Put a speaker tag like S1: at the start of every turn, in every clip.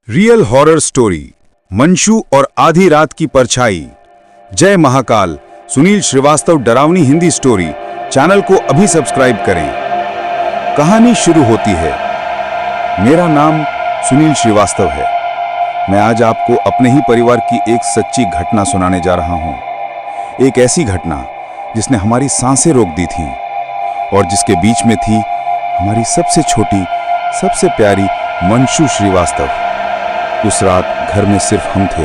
S1: Real horror story Manshu और आधी रात की परछाई। जय महाकाल। सुनील श्रीवास्तव डरावनी हिंदी स्टोरी चैनल को अभी सब्सक्राइब करें। कहानी शुरू होती है। मेरा नाम सुनील श्रीवास्तव है। मैं आज आपको अपने ही परिवार की एक सच्ची घटना सुनाने जा रहा हूं। एक ऐसी घटना जिसने हमारी सांसें रोक दी थी और जिसके बीच में थी हमारी सबसे छोटी, सबसे प्यारी मंशू श्रीवास्तव। उस रात घर में सिर्फ हम थे।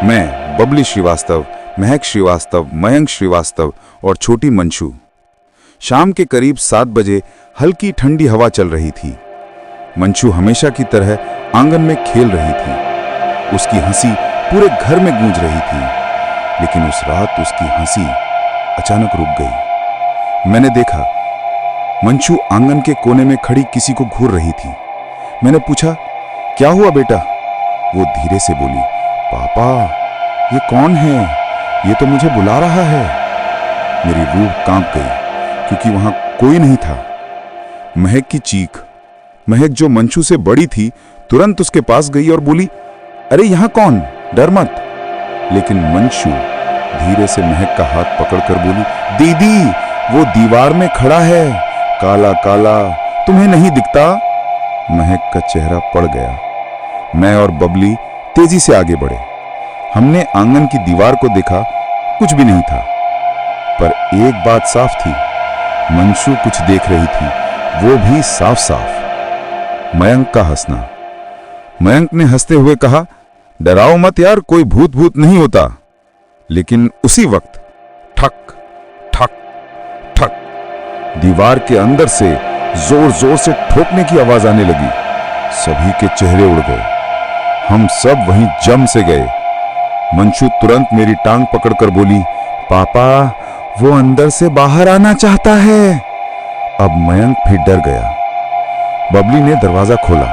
S1: मैं, बबली श्रीवास्तव, महक श्रीवास्तव, मयंक श्रीवास्तव और छोटी मंशू। शाम के करीब 7 बजे हल्की ठंडी हवा चल रही थी। मंशू हमेशा की तरह आंगन में खेल रही थी। उसकी हंसी पूरे घर में गूंज रही थी, लेकिन उस रात उसकी हंसी अचानक रुक गई। मैंने देखा मंशू आंगन के कोने में खड़ी किसी को घूर रही थी। मैंने पूछा, क्या हुआ बेटा? वो धीरे से बोली, पापा, ये कौन है? ये तो मुझे बुला रहा है। मेरी रूह कांप गई क्योंकि वहां कोई नहीं था। महक की चीख। महक, जो मंशू से बड़ी थी, तुरंत उसके पास गई और बोली, अरे यहां कौन? डर मत। लेकिन मंशू धीरे से महक का हाथ पकड़कर बोली, दीदी, वो दीवार में खड़ा है, काला काला, तुम्हें नहीं दिखता? महक का चेहरा पड़ गया। मैं और बबली तेजी से आगे बढ़े। हमने आंगन की दीवार को देखा, कुछ भी नहीं था। पर एक बात साफ थी, मंशू कुछ देख रही थी, वो भी साफ साफ। मयंक का हंसना। मयंक ने हंसते हुए कहा, डराओ मत यार, कोई भूत भूत नहीं होता। लेकिन उसी वक्त ठक ठक ठक दीवार के अंदर से जोर जोर से ठोकने की आवाज आने लगी। सभी के चेहरे उड़ गए। हम सब वहीं जम से गए। मंशू तुरंत मेरी टांग पकड़कर बोली, पापा, वो अंदर से बाहर आना चाहता है। अब मयंक भी डर गया। बबली ने दरवाजा खोला।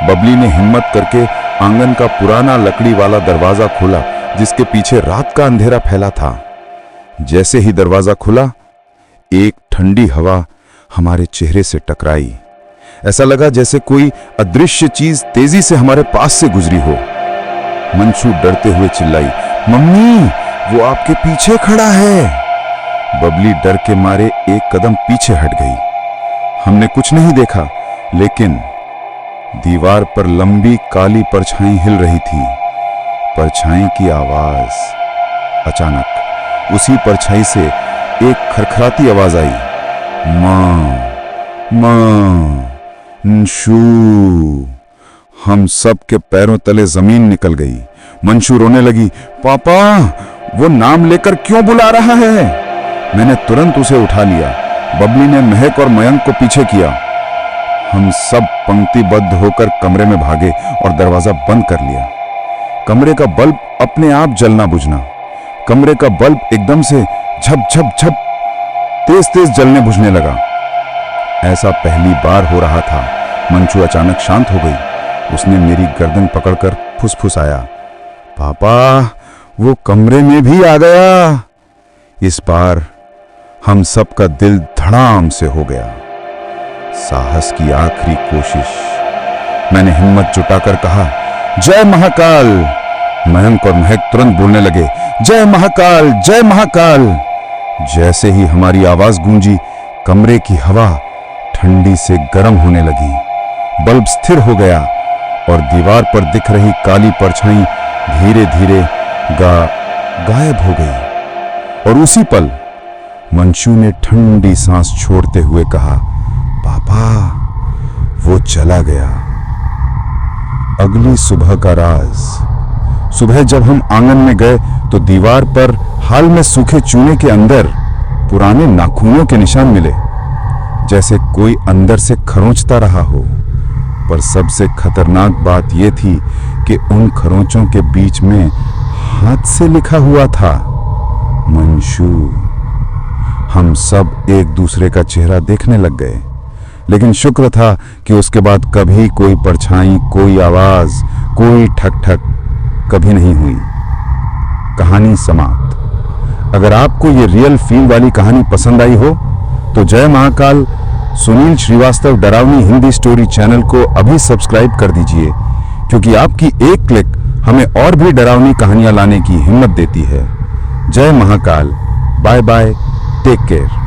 S1: बबली ने हिम्मत करके आंगन का पुराना लकड़ी वाला दरवाजा खोला, जिसके पीछे रात का अंधेरा फैला था। जैसे ही दरवाजा खुला, एक ठंडी हवा हमारे चेहरे से टकराई। ऐसा लगा जैसे कोई अदृश्य चीज तेजी से हमारे पास से गुजरी हो। मंशू डरते हुए चिल्लाई, मम्मी, वो आपके पीछे खड़ा है। बबली डर के मारे एक कदम पीछे हट गई। हमने कुछ नहीं देखा, लेकिन दीवार पर लंबी काली परछाई हिल रही थी। परछाई की आवाज। अचानक उसी परछाई से एक खरखराती आवाज आई, मां मां मंशू। हम सब के पैरों तले जमीन निकल गई। मंशू रोने लगी, पापा, वो नाम लेकर क्यों बुला रहा है? मैंने तुरंत उसे उठा लिया। बबली ने महक और मयंक को पीछे किया। हम सब पंक्तिबद्ध होकर कमरे में भागे और दरवाजा बंद कर लिया। कमरे का बल्ब अपने आप जलना बुझना। कमरे का बल्ब एकदम से झप झप झप तेज तेज जलने बुझने लगा। ऐसा पहली बार हो रहा था। मंशू अचानक शांत हो गई। उसने मेरी गर्दन पकड़कर फुसफुसाया, पापा, वो कमरे में भी आ गया। इस बार हम सब का दिल धड़ाम से हो गया। साहस की आखिरी कोशिश। मैंने हिम्मत जुटाकर कहा, जय महाकाल। मयंक और महक तुरंत बोलने लगे, जय महाकाल, जय महाकाल। जैसे ही हमारी आवाज गूंजी, कमरे की हवा ठंडी से गर्म होने लगी। बल्ब स्थिर हो गया और दीवार पर दिख रही काली परछाई धीरे धीरे गायब हो गई। और उसी पल मंशू ने ठंडी सांस छोड़ते हुए कहा, पापा, वो चला गया। अगली सुबह का राज। सुबह जब हम आंगन में गए तो दीवार पर हाल में सूखे चूने के अंदर पुराने नाखूनों के निशान मिले, जैसे कोई अंदर से खरोंचता रहा हो। पर सबसे खतरनाक बात यह थी कि उन खरोंचों के बीच में हाथ से लिखा हुआ था, मंशू। हम सब एक दूसरे का चेहरा देखने लग गए, लेकिन शुक्र था कि उसके बाद कभी कोई परछाई, कोई आवाज, कोई ठक ठक कभी नहीं हुई। कहानी समाप्त। अगर आपको ये रियल फील वाली कहानी पसंद आई हो तो जय महाकाल सुनील श्रीवास्तव डरावनी हिंदी स्टोरी चैनल को अभी सब्सक्राइब कर दीजिए, क्योंकि आपकी एक क्लिक हमें और भी डरावनी कहानियां लाने की हिम्मत देती है। जय Mahakal. Bye bye, take care.